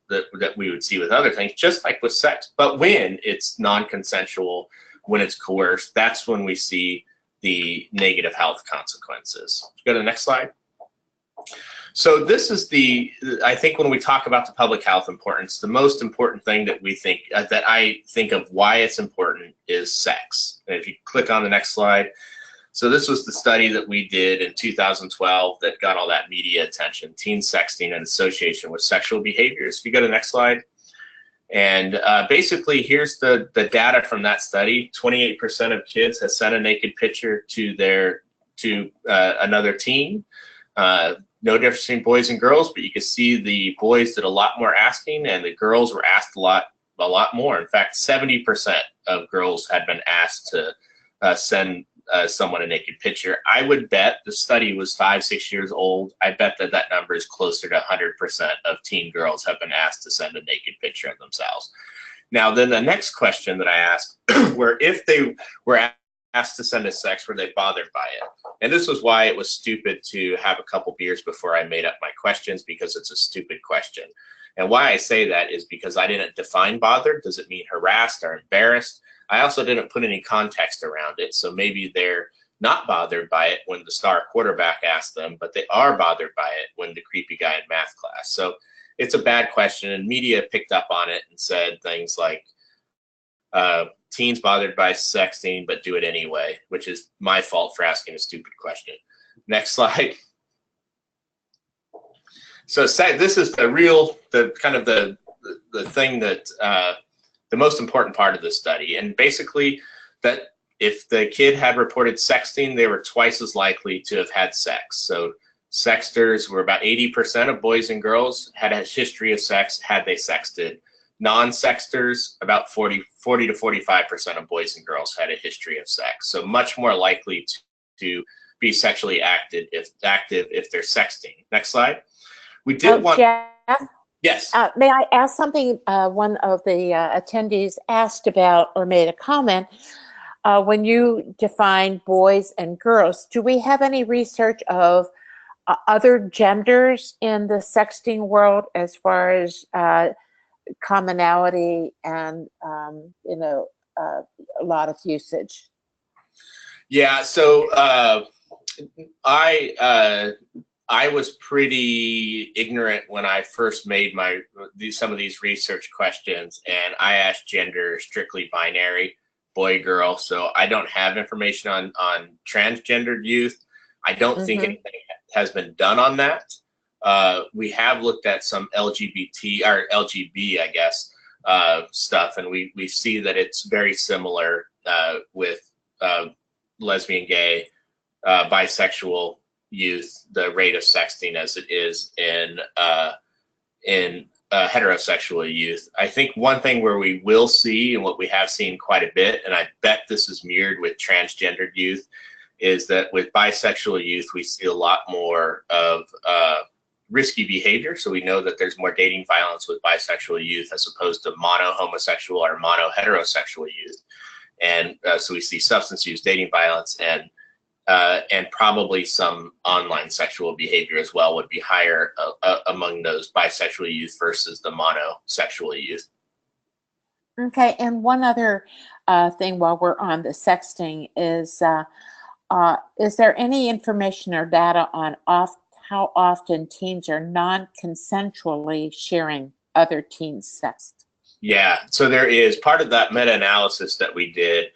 that we would see with other things, just like with sex. But when it's non-consensual, when it's coerced, that's when we see the negative health consequences. Go to the next slide. So this is I think when we talk about the public health importance, the most important thing that we think, that I think of why it's important is sex. And if you click on the next slide, so this was the study that we did in 2012 that got all that media attention, teen sexting and association with sexual behaviors. If you go to the next slide. And basically, here's the data from that study. 28% of kids have sent a naked picture to another teen. No difference between boys and girls, but you can see the boys did a lot more asking, and the girls were asked a lot more. In fact, 70% of girls had been asked to send someone a naked picture. I would bet, the study was 5-6 years old, I bet that number is closer to 100% of teen girls have been asked to send a naked picture of themselves. Now, then the next question that I asked were if they were asked to send a sex, were they bothered by it? And this was why it was stupid to have a couple beers before I made up my questions, because it's a stupid question. And why I say that is because I didn't define bothered. Does it mean harassed or embarrassed? I also didn't put any context around it. So maybe they're not bothered by it when the star quarterback asked them, but they are bothered by it when the creepy guy in math class. So it's a bad question, and media picked up on it and said things like, teens bothered by sexting but do it anyway, which is my fault for asking a stupid question. Next slide. So this is the thing that the most important part of the study, and basically that if the kid had reported sexting, they were twice as likely to have had sex. So sexters were about 80% of boys and girls had a history of sex had they sexted. Non-sexters, about 40 to 45% of boys and girls had a history of sex. So much more likely to be sexually active if they're sexting. Next slide. We did want. Jeff? Yes. May I ask something? One of the attendees asked about or made a comment. When you define boys and girls, do we have any research of other genders in the sexting world as far as commonality and a lot of usage? Yeah, so I was pretty ignorant when I first made some of these research questions, and I asked gender strictly binary, boy, girl. So I don't have information on transgendered youth. I don't think anything has been done on that. We have looked at some LGBT or LGB, I guess, stuff, and we see that it's very similar with lesbian, gay, bisexual youth, the rate of sexting, as it is in heterosexual youth. I think one thing where we will see, and what we have seen quite a bit, and I bet this is mirrored with transgendered youth, is that with bisexual youth, we see a lot more of risky behavior. So we know that there's more dating violence with bisexual youth as opposed to mono homosexual or mono heterosexual youth. And so we see substance use, dating violence, and probably some online sexual behavior as well would be higher among those bisexual youth versus the monosexual youth. Okay, and one other thing while we're on the sexting is there any information or data on how often teens are non-consensually sharing other teens' sex? Yeah, so there is part of that meta-analysis that we did.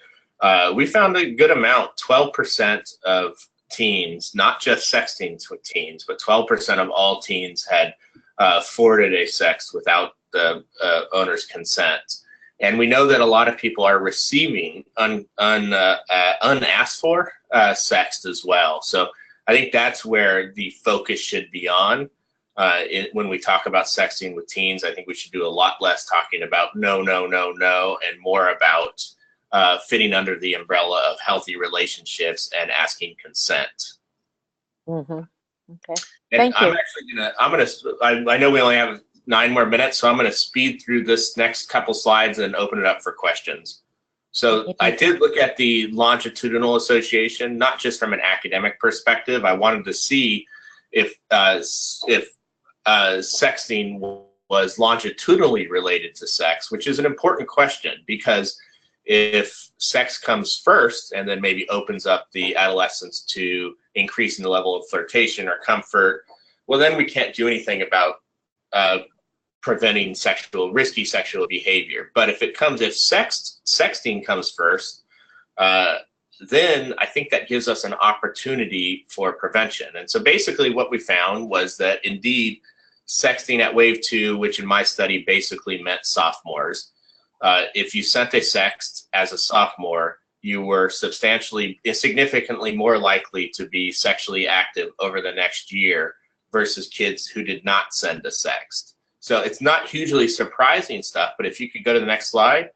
We found a good amount, 12% of teens, not just sexting with teens, but 12% of all teens had forwarded a sext without the owner's consent. And we know that a lot of people are receiving unasked for sext as well. So I think that's where the focus should be on. When we talk about sexting with teens, I think we should do a lot less talking about no, no, no, no, and more about fitting under the umbrella of healthy relationships and asking consent. Mm-hmm. Okay. And Thank you. I know we only have 9 more minutes, so I'm gonna speed through this next couple slides and open it up for questions. So I did look at the Longitudinal Association, not just from an academic perspective. I wanted to see if sexting was longitudinally related to sex, which is an important question, because if sex comes first and then maybe opens up the adolescents to increasing the level of flirtation or comfort, well, then we can't do anything about preventing risky sexual behavior. But if sexting comes first, then I think that gives us an opportunity for prevention. And so basically what we found was that indeed sexting at wave 2, which in my study basically meant sophomores, if you sent a sext as a sophomore, you were significantly more likely to be sexually active over the next year versus kids who did not send a sext. So it's not hugely surprising stuff, but if you could go to the next slide,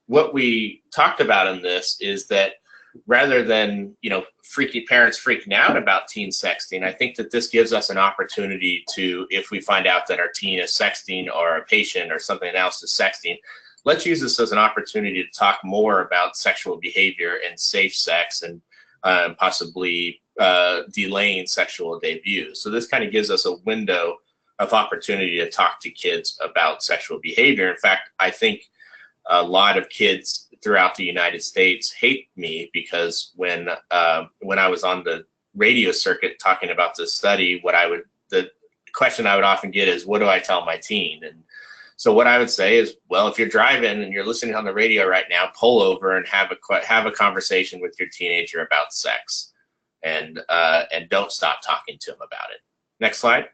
what we talked about in this is that rather than, freaky parents freaking out about teen sexting, I think that this gives us an opportunity to, if we find out that our teen is sexting or a patient or something else is sexting, let's use this as an opportunity to talk more about sexual behavior and safe sex and possibly delaying sexual debut. So this kind of gives us a window of opportunity to talk to kids about sexual behavior. In fact, I think a lot of kids throughout the United States hate me because when I was on the radio circuit talking about this study, the question I would often get is, what do I tell my teen? And so what I would say is, well, if you're driving and you're listening on the radio right now, pull over and have a conversation with your teenager about sex, and don't stop talking to them about it. Next slide.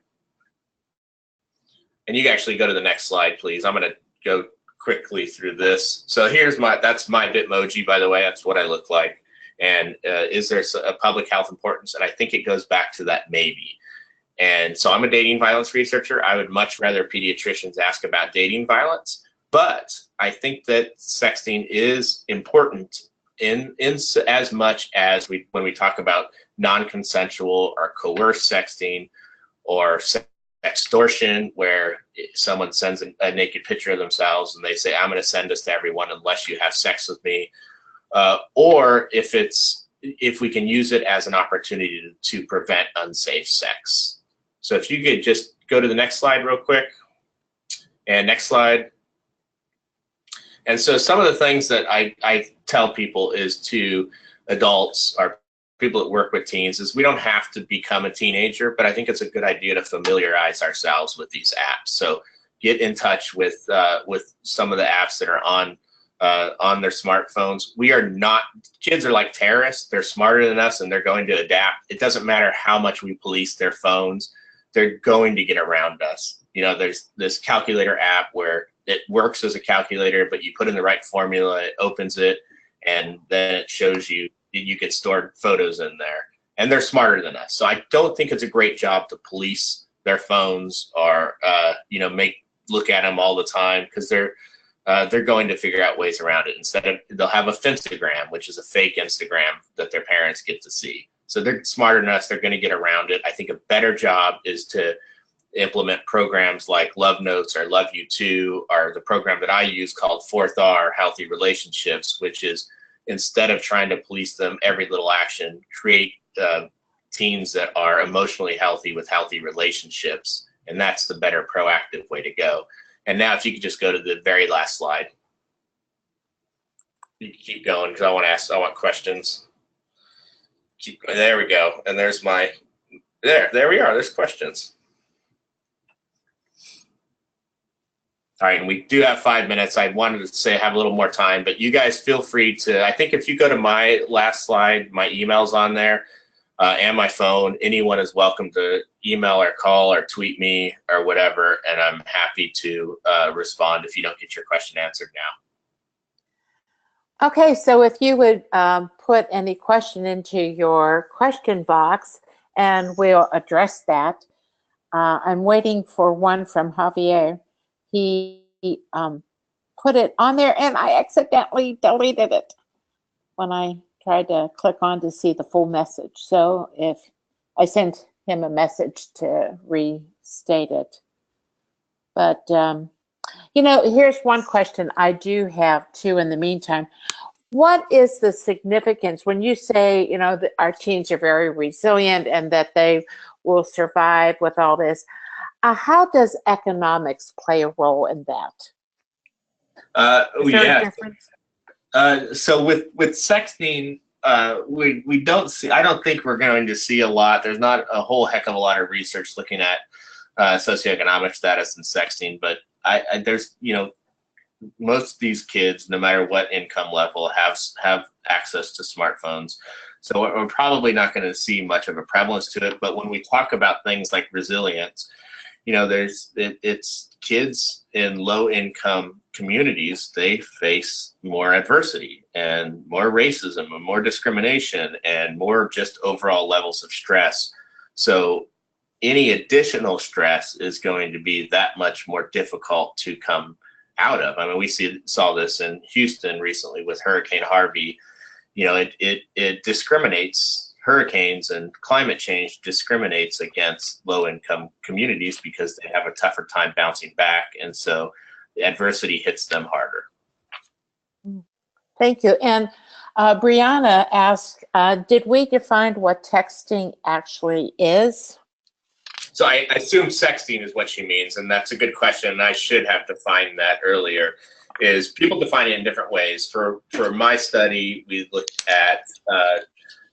And you can actually go to the next slide, please. I'm going to go quickly through this. So that's my Bitmoji, by the way. That's what I look like. And is there a public health importance? And I think it goes back to that maybe. And so I'm a dating violence researcher. I would much rather pediatricians ask about dating violence, but I think that sexting is important in as much as when we talk about non-consensual or coerced sexting or extortion, where someone sends a naked picture of themselves and they say, I'm going to send this to everyone unless you have sex with me, or if we can use it as an opportunity to prevent unsafe sex. So if you could just go to the next slide real quick, and next slide. And so some of the things that I tell people is to adults or people that work with teens is we don't have to become a teenager, but I think it's a good idea to familiarize ourselves with these apps. So get in touch with some of the apps that are on their smartphones. Kids are like terrorists. They're smarter than us and they're going to adapt. It doesn't matter how much we police their phones. They're going to get around us. There's this calculator app where it works as a calculator, but you put in the right formula, it opens it, and then it shows you can store photos in there. and they're smarter than us. So I don't think it's a great job to police their phones or look at them all the time, because they're going to figure out ways around it. Instead of, they'll have a Finstagram, which is a fake Instagram that their parents get to see. So they're smarter than us. They're going to get around it. I think a better job is to implement programs like Love Notes or Love You Too, or the program that I use called 4th R, Healthy Relationships, which is, instead of trying to police them every little action, create teens that are emotionally healthy with healthy relationships. And that's the better proactive way to go. And now if you could just go to the very last slide. You can keep going, because I want questions. There we go. And there's my, there we are, there's questions. All right, and we do have 5 minutes. I wanted to say have a little more time, but you guys feel free to, I think if you go to my last slide, my email's on there, and my phone, anyone is welcome to email or call or tweet me or whatever, and I'm happy to respond if you don't get your question answered now. Okay, so if you would put any question into your question box, and we'll address that. I'm waiting for one from Javier. He put it on there, and I accidentally deleted it when I tried to click on to see the full message. So if I sent him a message to restate it. But, here's one question I do have too in the meantime. What is the significance when you say, that our teens are very resilient and that they will survive with all this? How does economics play a role in that? Yeah. So with sexting, we don't see. I don't think we're going to see a lot. There's not a whole heck of a lot of research looking at socioeconomic status and sexting, but there's most of these kids, no matter what income level, have access to smartphones. So we're probably not going to see much of a prevalence to it. But when we talk about things like resilience, it's kids in low-income communities. They face more adversity and more racism and more discrimination and more just overall levels of stress. So any additional stress is going to be that much more difficult to come out of. I mean, we saw this in Houston recently with Hurricane Harvey. It discriminates. Hurricanes and climate change discriminates against low-income communities because they have a tougher time bouncing back, and so the adversity hits them harder. Thank you. And Brianna asked, did we define what texting actually is? So I assume sexting is what she means, and that's a good question, and I should have defined that earlier. Is people define it in different ways. For my study, we looked at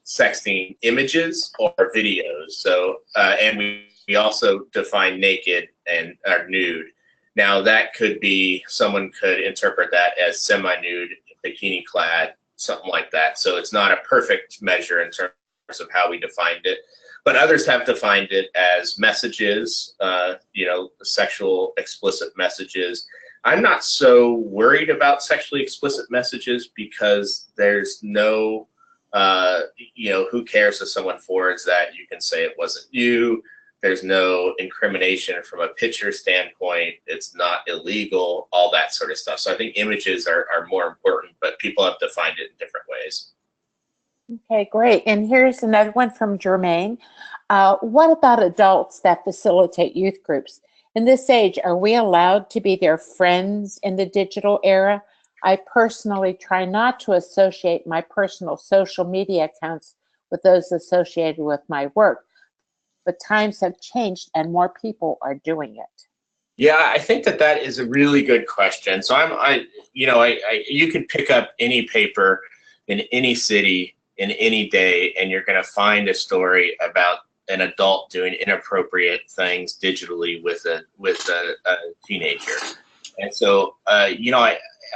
sexting images or videos. So, and we also define naked and nude. Now that could be, someone could interpret that as semi-nude, bikini clad, something like that. So it's not a perfect measure in terms of how we defined it, but others have defined it as messages, sexual explicit messages. I'm not so worried about sexually explicit messages because there's no who cares if someone forwards that? You can say it wasn't you. There's no incrimination from a picture standpoint. It's not illegal, all that sort of stuff. So I think images are more important, but people have defined it in different ways. Okay, great. And here's another one from Jermaine. What about adults that facilitate youth groups? In this age, are we allowed to be their friends in the digital era? I personally try not to associate my personal social media accounts with those associated with my work, but times have changed and more people are doing it. Yeah, I think that is a really good question. So you could pick up any paper in any city in any day, and you're going to find a story about an adult doing inappropriate things digitally with a teenager. And so,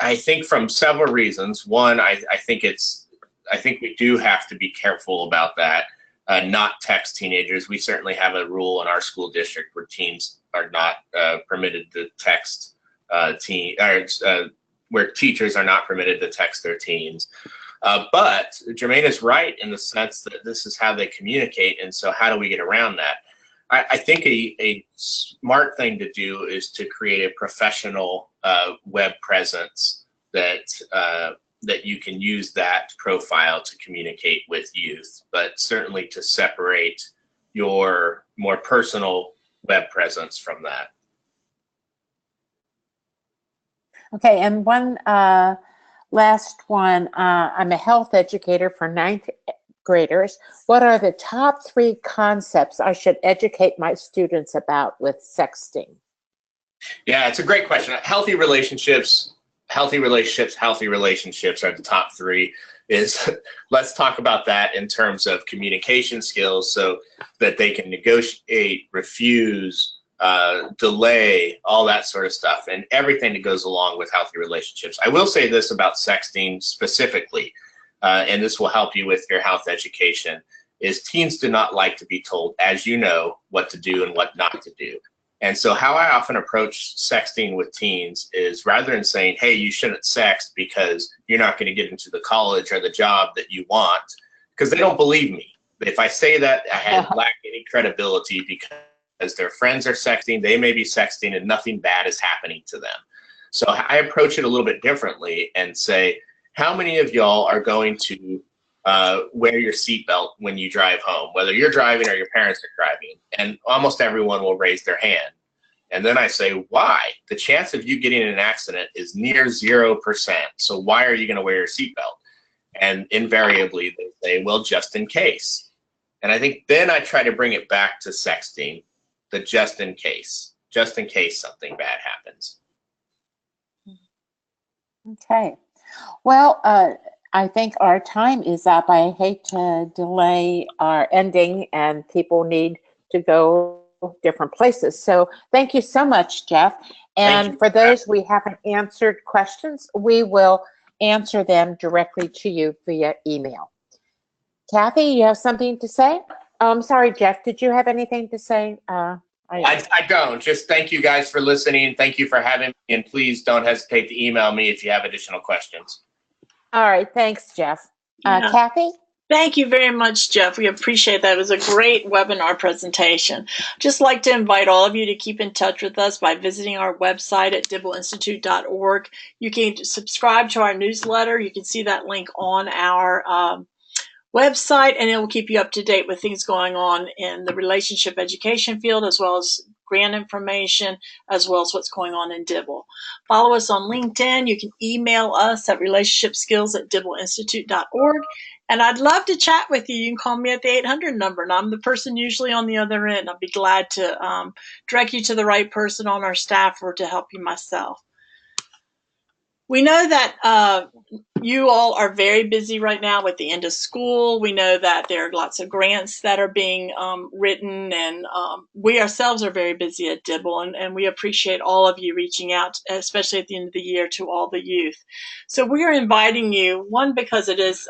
I think from several reasons. One, I think we do have to be careful about that. Not text teenagers. We certainly have a rule in our school district where teens are not permitted to text where teachers are not permitted to text their teens. But Jermaine is right in the sense that this is how they communicate, and so how do we get around that? I think a smart thing to do is to create a professional web presence that that you can use that profile to communicate with youth, but certainly to separate your more personal web presence from that. Okay, and one last one. I'm a health educator for 9th graders. What are the top 3 concepts I should educate my students about with sexting? Yeah, it's a great question. Healthy relationships are the top 3. Let's talk about that in terms of communication skills so that they can negotiate, refuse, delay, all that sort of stuff, and everything that goes along with healthy relationships. I will say this about sexting specifically, and this will help you with your health education, is teens do not like to be told, as you know, what to do and what not to do. And so how I often approach sexting with teens is, rather than saying, hey, you shouldn't sext because you're not going to get into the college or the job that you want, because they don't believe me. If I say that, I lack any credibility, because their friends are sexting, they may be sexting, and nothing bad is happening to them. So I approach it a little bit differently and say, how many of y'all are going to wear your seatbelt when you drive home, whether you're driving or your parents are driving? And almost everyone will raise their hand. And then I say, why? The chance of you getting in an accident is near 0%. So why are you going to wear your seatbelt? And invariably they say, well, just in case. And I think then I try to bring it back to sexting, the just in case something bad happens. Okay. Well, I think our time is up. I hate to delay our ending, and people need to go different places. So thank you so much, Jeff. And for those we haven't answered questions, we will answer them directly to you via email. Kathy, you have something to say? Oh, I'm sorry, Jeff. Did you have anything to say? I don't. Just thank you guys for listening. Thank you for having me. And please don't hesitate to email me if you have additional questions. All right. Thanks, Jeff. Yeah. Kathy? Thank you very much, Jeff. We appreciate that. It was a great webinar presentation. Just like to invite all of you to keep in touch with us by visiting our website at dibbleinstitute.org. You can subscribe to our newsletter. You can see that link on our website, and it will keep you up to date with things going on in the relationship education field, as well as grant information, as well as what's going on in Dibble. Follow us on LinkedIn. You can email us at relationshipskills@dibbleinstitute.org. And I'd love to chat with you. You can call me at the 800 number, and I'm the person usually on the other end. I'll be glad to direct you to the right person on our staff or to help you myself. We know that you all are very busy right now with the end of school. We know that there are lots of grants that are being written, and we ourselves are very busy at Dibble, and we appreciate all of you reaching out, especially at the end of the year, to all the youth. So we are inviting you, one, because it is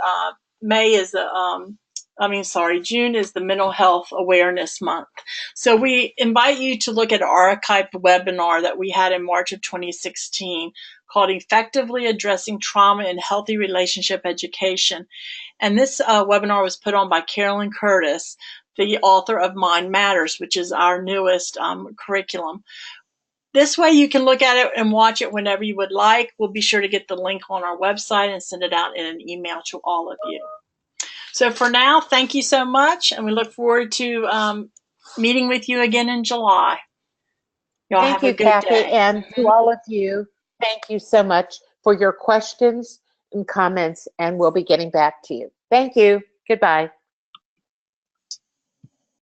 June is the Mental Health Awareness Month. So we invite you to look at an archived webinar that we had in March of 2016 called Effectively Addressing Trauma in Healthy Relationship Education. And this webinar was put on by Carolyn Curtis, the author of Mind Matters, which is our newest curriculum. This way you can look at it and watch it whenever you would like. We'll be sure to get the link on our website and send it out in an email to all of you. So for now, thank you so much, and we look forward to meeting with you again in July. Y'all have a good day. Thank you, Kathy, and to all of you, thank you so much for your questions and comments, and we'll be getting back to you. Thank you. Goodbye.